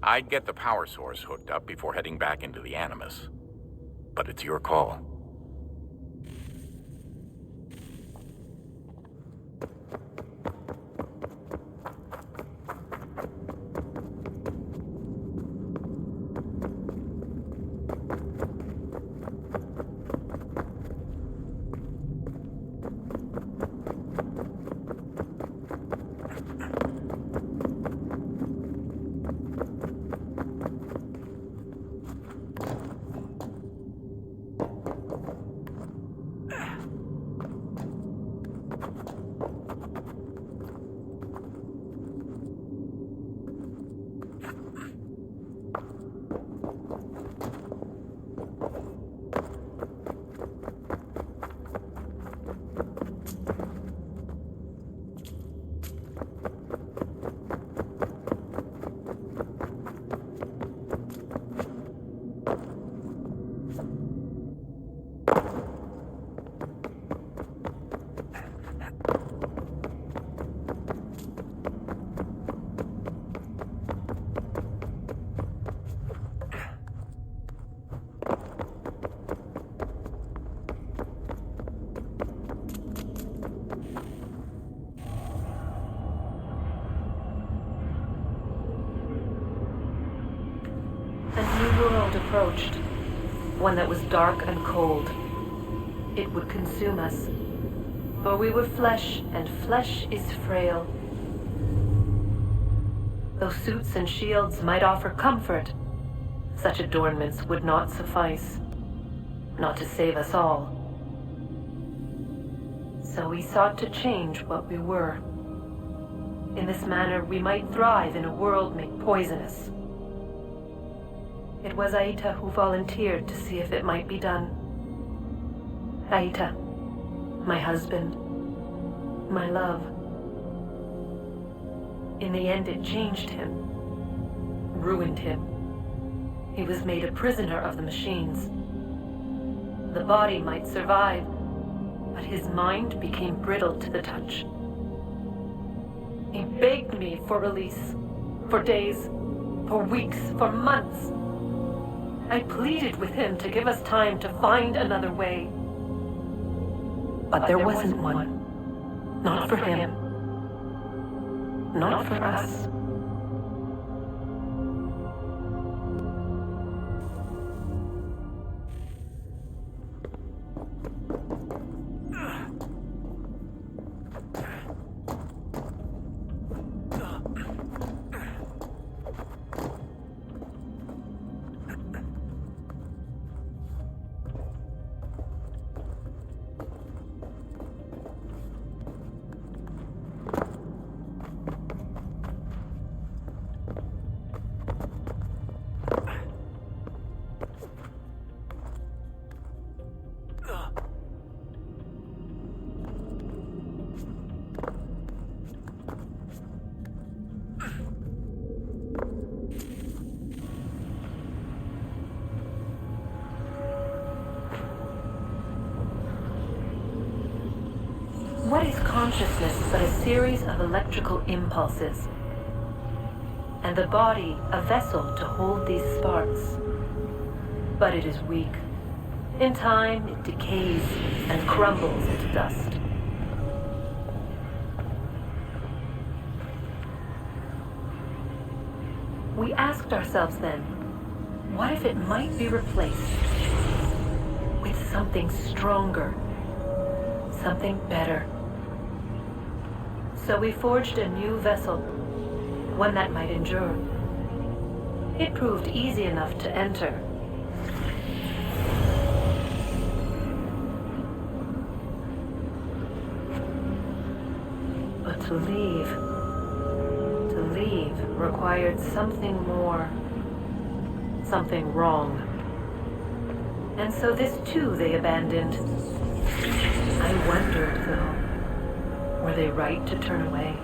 I'd get the power source hooked up before heading back into the Animus. But it's your call. Approached, one that was dark and cold. It would consume us, for we were flesh, and flesh is frail. Though suits and shields might offer comfort, such adornments would not suffice, not to save us all. So we sought to change what we were. In this manner, we might thrive in a world made poisonous. It was Aita who volunteered to see if it might be done. Aita, my husband, my love. In the end, it changed him, ruined him. He was made a prisoner of the machines. The body might survive, but his mind became brittle to the touch. He begged me for release, for days, for weeks, for months. I pleaded with him to give us time to find another way. But there wasn't one. Not for him. Not for us. What is consciousness but a series of electrical impulses? And the body a vessel to hold these sparks. But it is weak. In time, it decays and crumbles into dust. We asked ourselves then, what if it might be replaced with something stronger, something better? So we forged a new vessel, one that might endure. It proved easy enough to enter. But to leave required something more, something wrong. And so this too they abandoned. I wondered, though, were they right to turn away?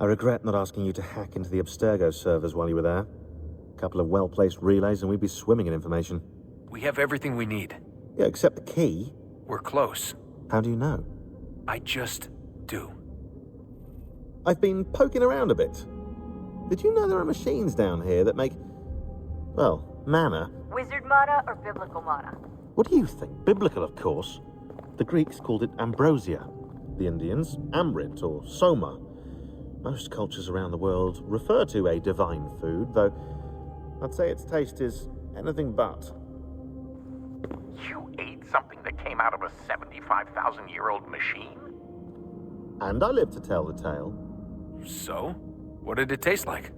I regret not asking you to hack into the Abstergo servers while you were there. A couple of well-placed relays and we'd be swimming in information. We have everything we need. Yeah, except the key. We're close. How do you know? I just do. I've been poking around a bit. Did you know there are machines down here that make, well, mana? Wizard mana or biblical mana? What do you think? Biblical, of course. The Greeks called it ambrosia. The Indians, amrit or soma. Most cultures around the world refer to a divine food, though I'd say its taste is anything but. You ate something that came out of a 75,000-year-old machine? And I live to tell the tale. So? What did it taste like?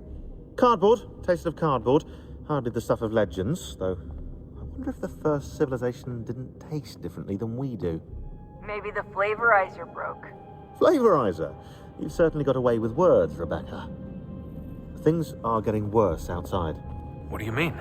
Cardboard. Taste of cardboard. Hardly the stuff of legends, though. I wonder if the first civilization didn't taste differently than we do. Maybe the flavorizer broke. Flavorizer. You've certainly got away with words, Rebecca. Things are getting worse outside. What do you mean?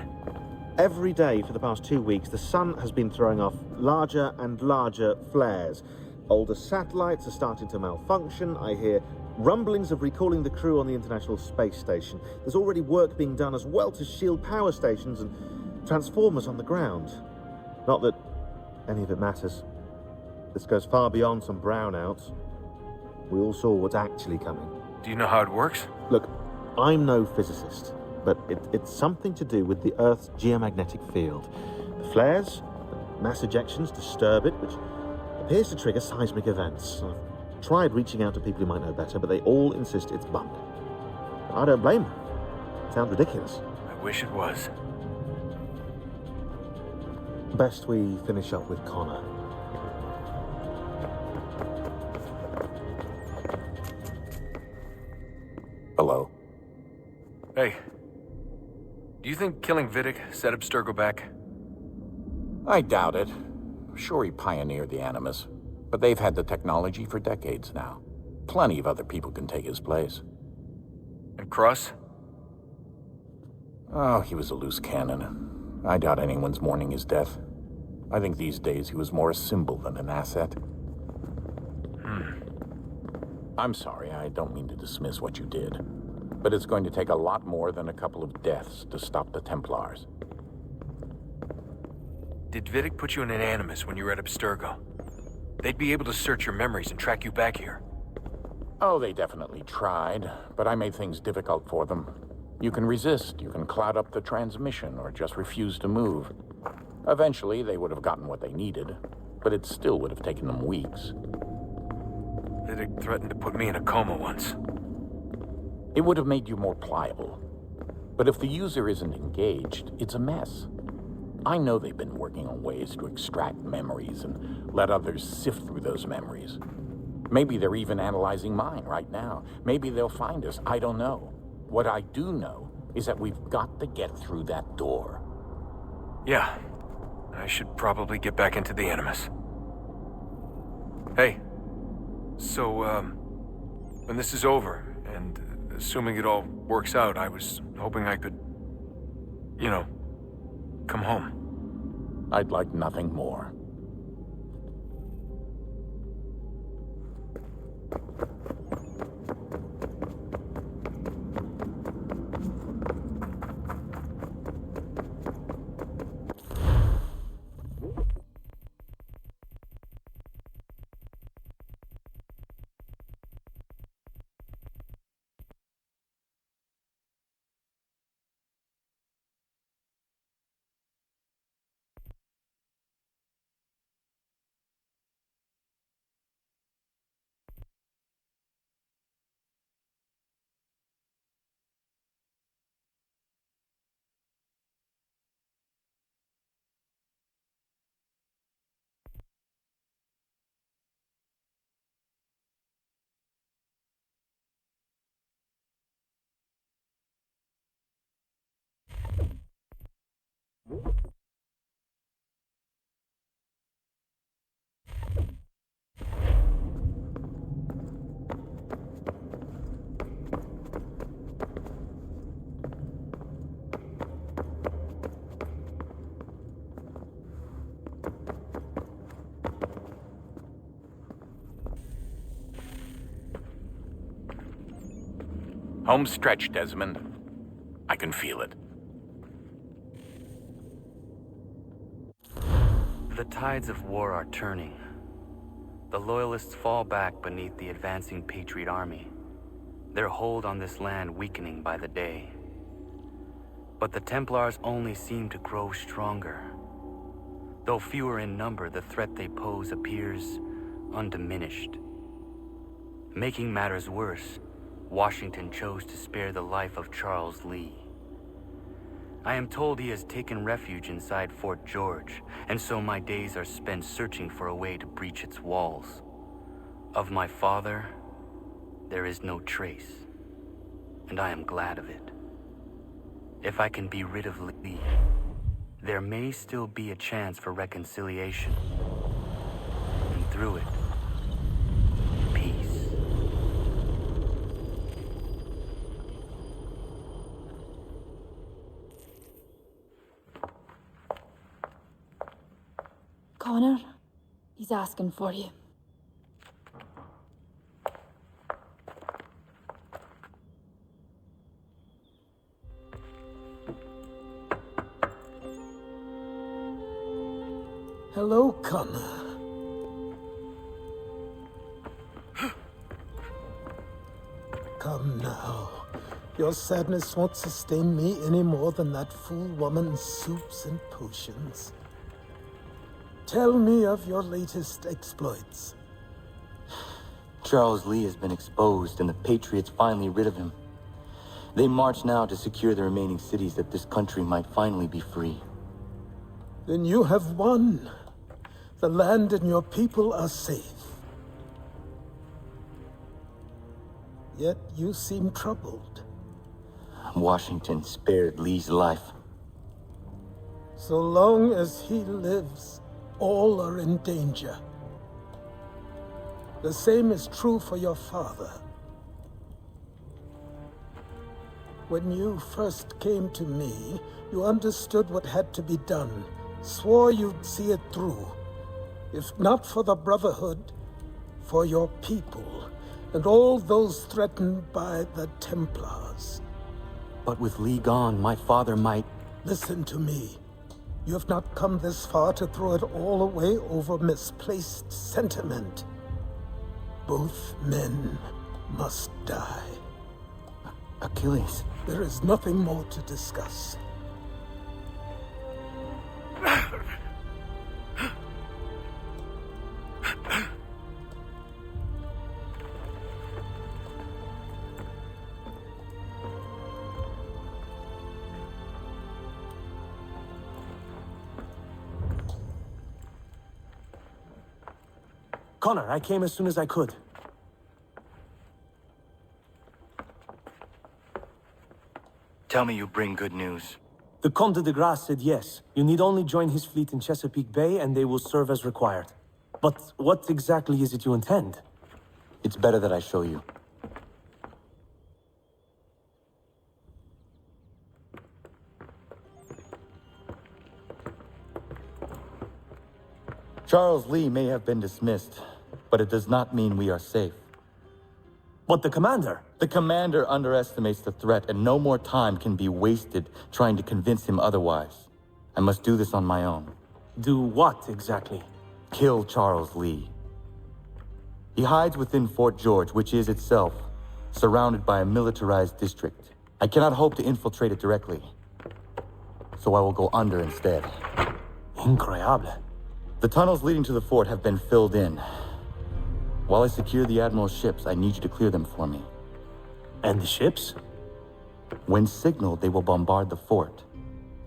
Every day for the past 2 weeks, the sun has been throwing off larger and larger flares. Older satellites are starting to malfunction. I hear rumblings of recalling the crew on the International Space Station. There's already work being done as well to shield power stations and transformers on the ground. Not that any of it matters. This goes far beyond some brownouts. We all saw what's actually coming. Do you know how it works? Look, I'm no physicist, but it's something to do with the Earth's geomagnetic field. The flares, the mass ejections disturb it, which appears to trigger seismic events. I've tried reaching out to people who might know better, but they all insist it's bunk. I don't blame them. It sounds ridiculous. I wish it was. Best we finish up with Connor. Hello? Hey. Do you think killing Vidic set Abstergo back? I doubt it. Sure, he pioneered the Animus, but they've had the technology for decades now. Plenty of other people can take his place. And Cross? Oh, he was a loose cannon. I doubt anyone's mourning his death. I think these days he was more a symbol than an asset. I'm sorry, I don't mean to dismiss what you did, but it's going to take a lot more than a couple of deaths to stop the Templars. Did Vidic put you in an Animus when you were at Abstergo? They'd be able to search your memories and track you back here. Oh, they definitely tried, but I made things difficult for them. You can resist, you can cloud up the transmission, or just refuse to move. Eventually, they would have gotten what they needed, but it still would have taken them weeks. Vidic threatened to put me in a coma once. It would have made you more pliable. But if the user isn't engaged, it's a mess. I know they've been working on ways to extract memories and let others sift through those memories. Maybe they're even analyzing mine right now. Maybe they'll find us. I don't know. What I do know is that we've got to get through that door. Yeah. I should probably get back into the Animus. Hey. So, when this is over, and assuming it all works out, I was hoping I could, come home. I'd like nothing more. Home stretch, Desmond. I can feel it. The tides of war are turning. The Loyalists fall back beneath the advancing Patriot army, their hold on this land weakening by the day. But the Templars only seem to grow stronger. Though fewer in number, the threat they pose appears undiminished. Making matters worse, Washington chose to spare the life of Charles Lee. I am told he has taken refuge inside Fort George, and so my days are spent searching for a way to breach its walls. Of my father, there is no trace, and I am glad of it. If I can be rid of Lee, there may still be a chance for reconciliation. And through it, peace. Connor, he's asking for you. Hello, Connor. Come now. Your sadness won't sustain me any more than that fool woman's soups and potions. Tell me of your latest exploits. Charles Lee has been exposed, and the Patriots finally rid of him. They march now to secure the remaining cities that this country might finally be free. Then you have won. The land and your people are safe. Yet you seem troubled. Washington spared Lee's life. So long as he lives, all are in danger. The same is true for your father. When you first came to me, you understood what had to be done, swore you'd see it through. If not for the Brotherhood, for your people, and all those threatened by the Templars. But with Lee gone, my father might... Listen to me. You have not come this far to throw it all away over misplaced sentiment. Both men must die. Achilles. There is nothing more to discuss. Connor, I came as soon as I could. Tell me you bring good news. The Comte de Grasse said yes. You need only join his fleet in Chesapeake Bay and they will serve as required. But what exactly is it you intend? It's better that I show you. Charles Lee may have been dismissed, but it does not mean we are safe. But the commander? The commander underestimates the threat, and no more time can be wasted trying to convince him otherwise. I must do this on my own. Do what exactly? Kill Charles Lee. He hides within Fort George, which is itself surrounded by a militarized district. I cannot hope to infiltrate it directly, so I will go under instead. Incroyable. The tunnels leading to the fort have been filled in. While I secure the Admiral's ships, I need you to clear them for me. And the ships? When signaled, they will bombard the fort.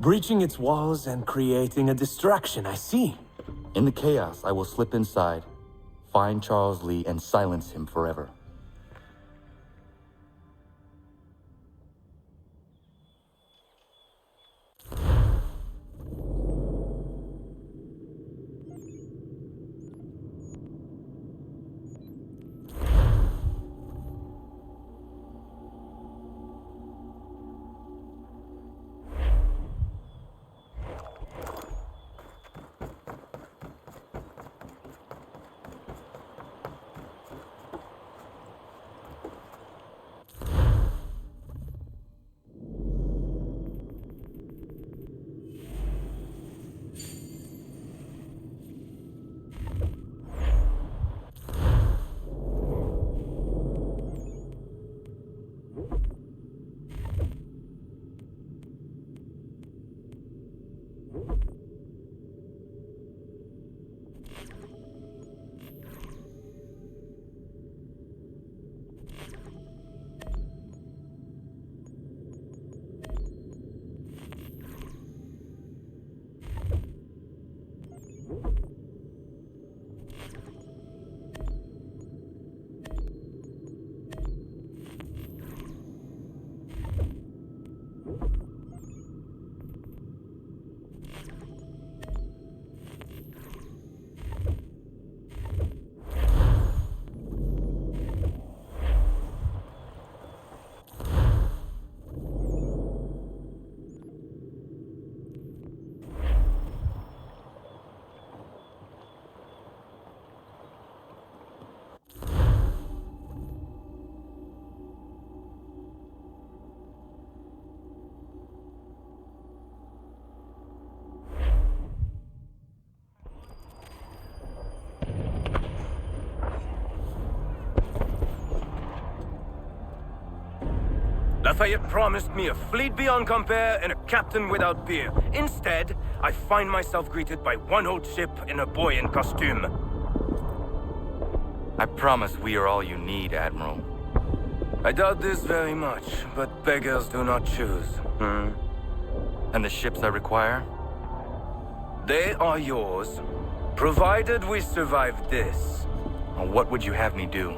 Breaching its walls and creating a distraction, I see. In the chaos, I will slip inside, find Charles Lee, and silence him forever. Lafayette promised me a fleet beyond compare and a captain without peer. Instead, I find myself greeted by one old ship and a boy in costume. I promise we are all you need, Admiral. I doubt this very much, but beggars do not choose. And the ships I require? They are yours, provided we survive this. What would you have me do?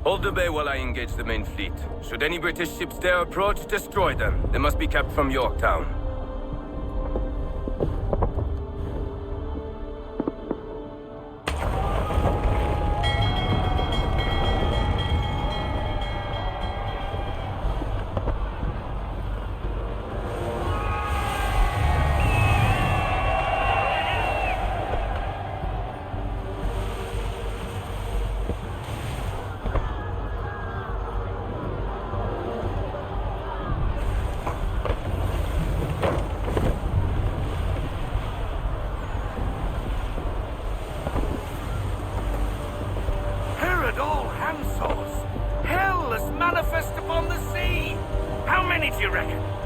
Hold the bay while I engage the main fleet. Should any British ships dare approach, destroy them. They must be kept from Yorktown.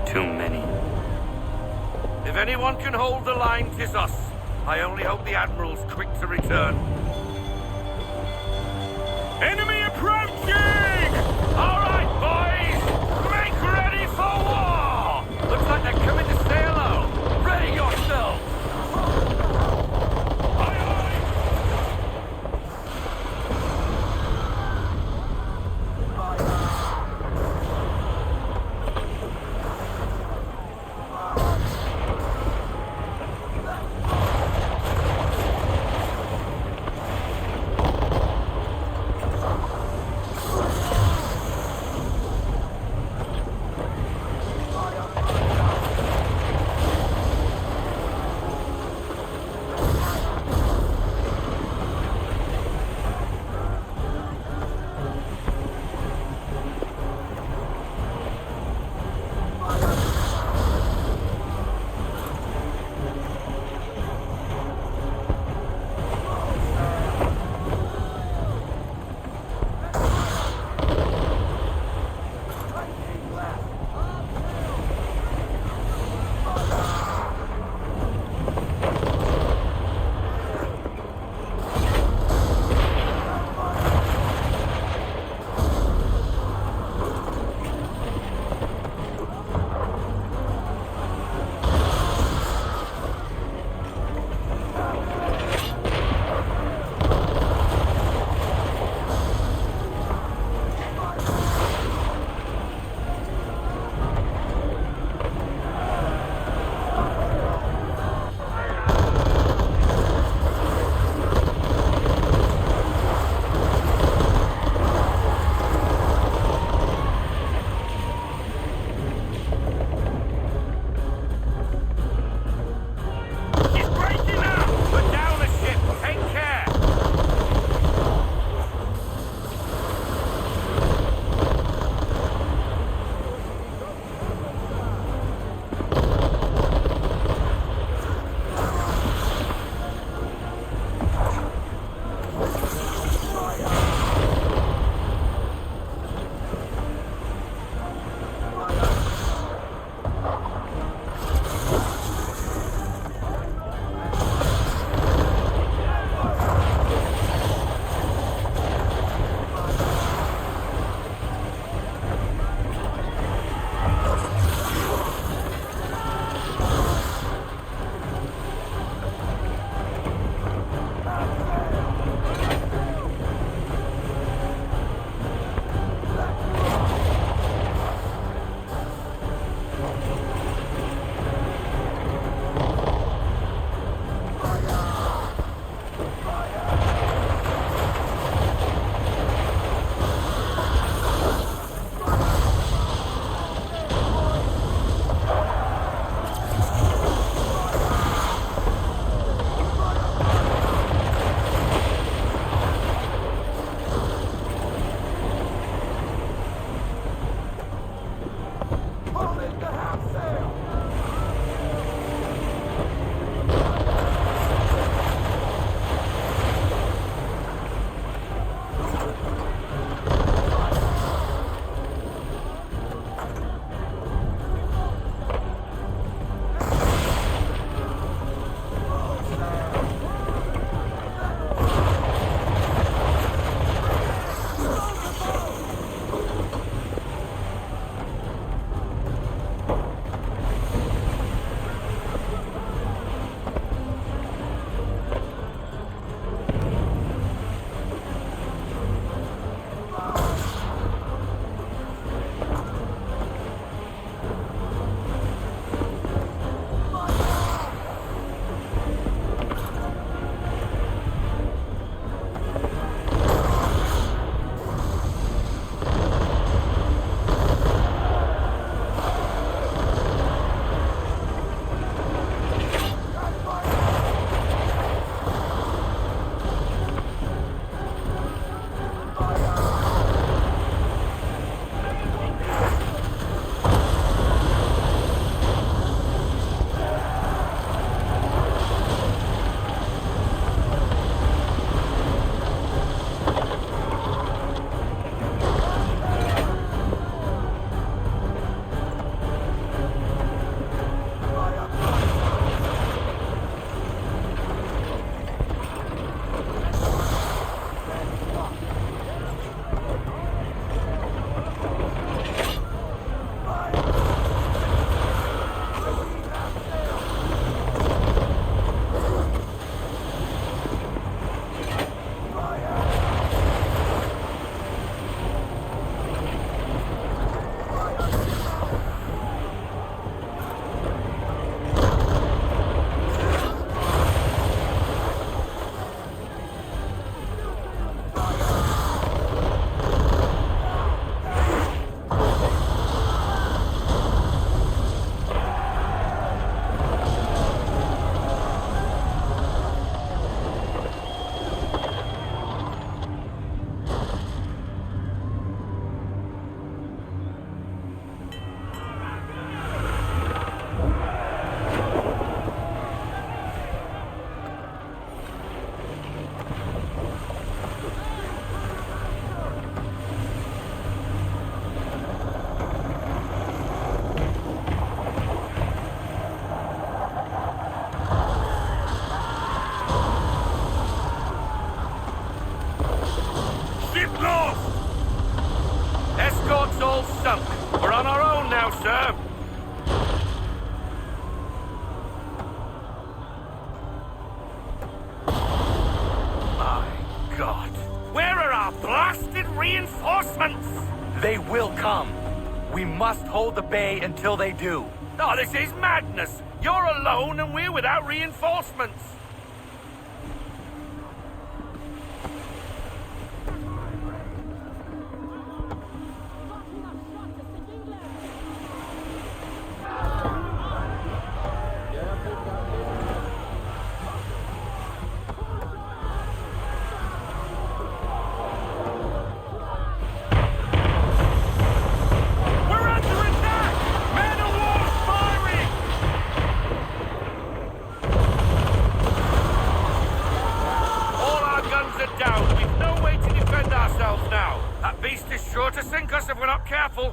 Too many. If anyone can hold the line, 'tis us. I only hope the Admiral's quick to return. Enemy approaching! All right, boys! Make ready for war! Looks like they're coming to say hello. Ready yourselves! Aye, aye! reinforcements! They will come. We must hold the bay until they do. Oh, this is madness! You're alone and we're without reinforcements! To sink us if we're not careful.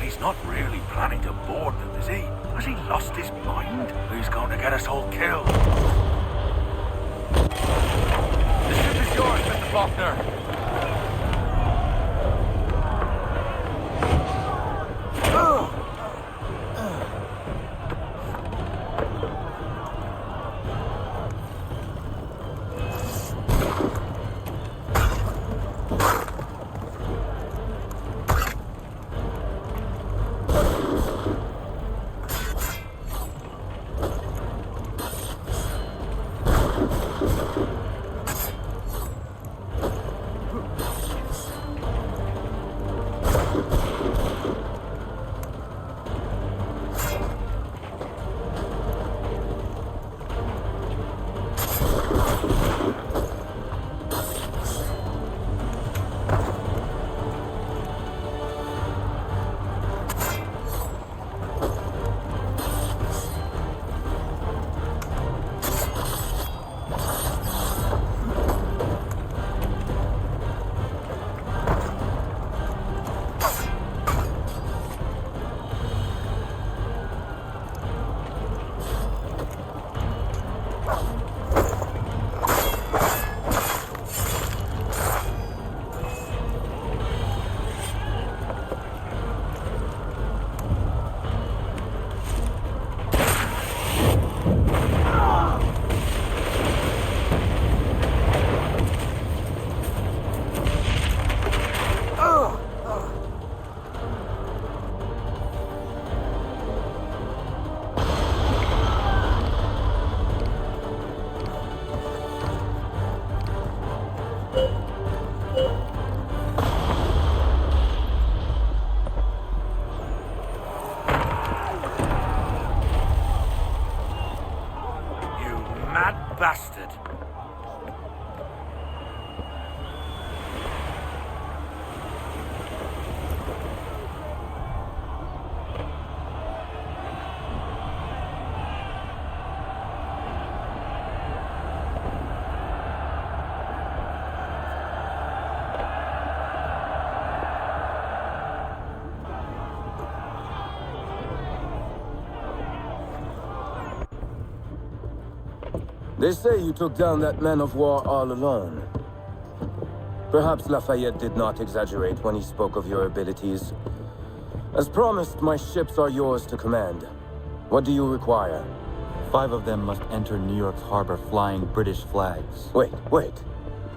He's not really planning to board them, is he? Has he lost his mind? He's going to get us all killed. The ship is yours, Mr. Faulkner. Bastard. They say you took down that man of war all alone. Perhaps Lafayette did not exaggerate when he spoke of your abilities. As promised, my ships are yours to command. What do you require? 5 of them must enter New York's harbor flying British flags. Wait.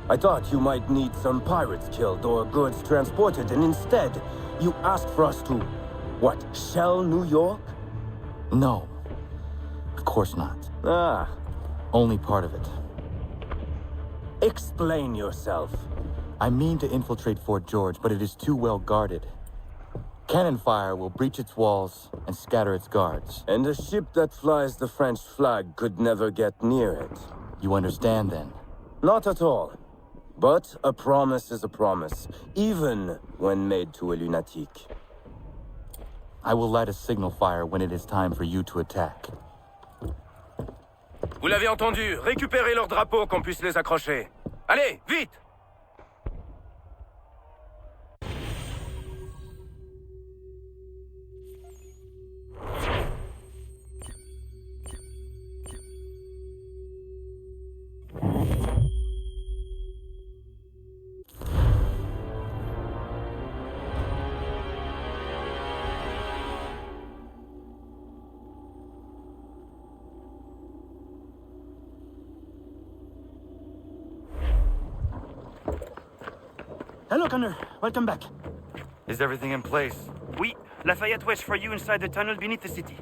I thought you might need some pirates killed or goods transported, and instead, you asked for us to, what, shell New York? No. Of course not. Ah. Only part of it. Explain yourself. I mean to infiltrate Fort George, but it is too well guarded. Cannon fire will breach its walls and scatter its guards. And a ship that flies the French flag could never get near it. You understand, then? Not at all. But a promise is a promise, even when made to a lunatic. I will light a signal fire when it is time for you to attack. Vous l'avez entendu, récupérez leurs drapeaux qu'on puisse les accrocher. Allez, vite! Hello, Connor. Welcome back. Is everything in place? Oui, Lafayette waits for you inside the tunnel beneath the city.